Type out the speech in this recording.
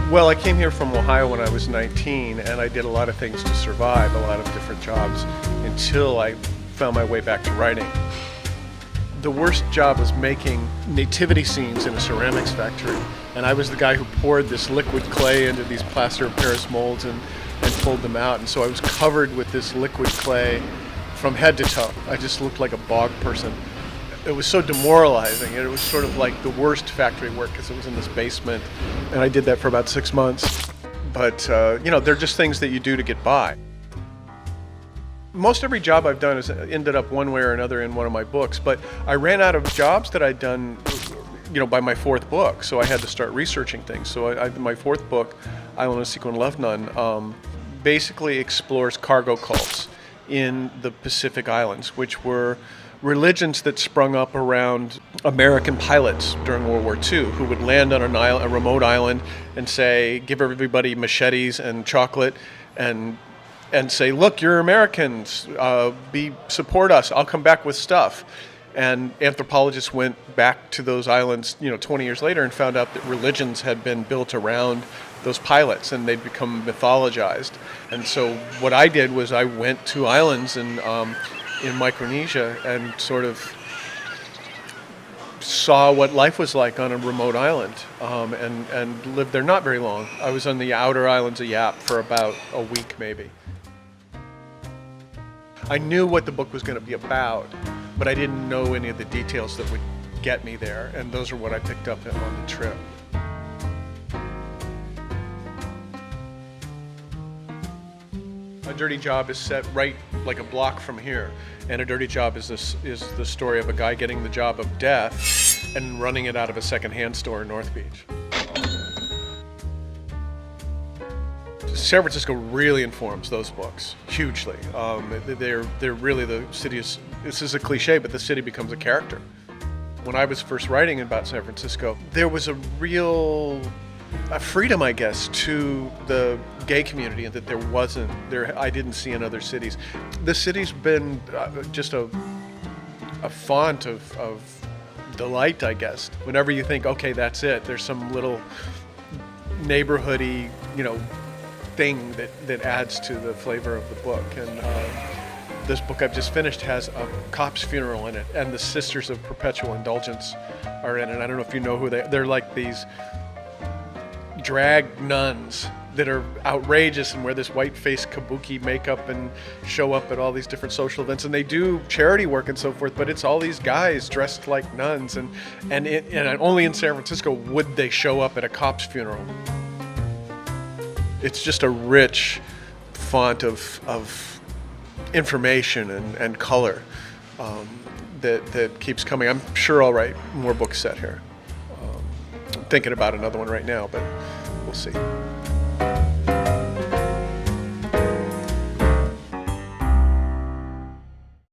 Well, I came here from Ohio when I was 19, and I did a lot of things to survive, a lot of different jobs, until I found my way back to writing. The worst job was making nativity scenes in a ceramics factory, and I was the guy who poured this liquid clay into these plaster of Paris molds and pulled them out, and so I was covered with this liquid clay from head to toe. I just looked like a bog person. It was so demoralizing. It was sort of like the worst factory work because it was in this basement, and I did that for about 6 months. But they're just things that you do to get by. Most every job I've done has ended up one way or another in one of my books, but I ran out of jobs that I'd done, by my fourth book, so I had to start researching things. So my fourth book, Island of Sequin Love Nun, basically explores cargo cults in the Pacific Islands, which were religions that sprung up around American pilots during World War II who would land on a remote island and say, give everybody machetes and chocolate and say, look, you're Americans, support us, I'll come back with stuff. And anthropologists went back to those islands 20 years later and found out that religions had been built around those pilots and they'd become mythologized. And so what I did was I went to islands in Micronesia and sort of saw what life was like on a remote island and lived there not very long. I was on the outer islands of Yap for about a week maybe. I knew what the book was going to be about, but I didn't know any of the details that would get me there, and those are what I picked up on the trip. A Dirty Job is set right like a block from here, and A Dirty Job is the story of a guy getting the job of death and running it out of a secondhand store in North Beach. San Francisco really informs those books hugely. They're really the city. This is a cliche, but the city becomes a character. When I was first writing about San Francisco, there was a real freedom, I guess, to the gay community, and that there wasn't there. I didn't see in other cities. The city's been just a font of delight, I guess. Whenever you think, okay, that's it, there's some little neighborhoody, thing that adds to the flavor of the book. And this book I've just finished has a cop's funeral in it, and the Sisters of Perpetual Indulgence are in it. I don't know if you know who they're like these drag nuns that are outrageous and wear this white-faced kabuki makeup and show up at all these different social events, and they do charity work and so forth, but it's all these guys dressed like nuns, and only in San Francisco would they show up at a cop's funeral. It's just a rich font of information and color that keeps coming. I'm sure I'll write more books set here. I'm thinking about another one right now, but we'll see.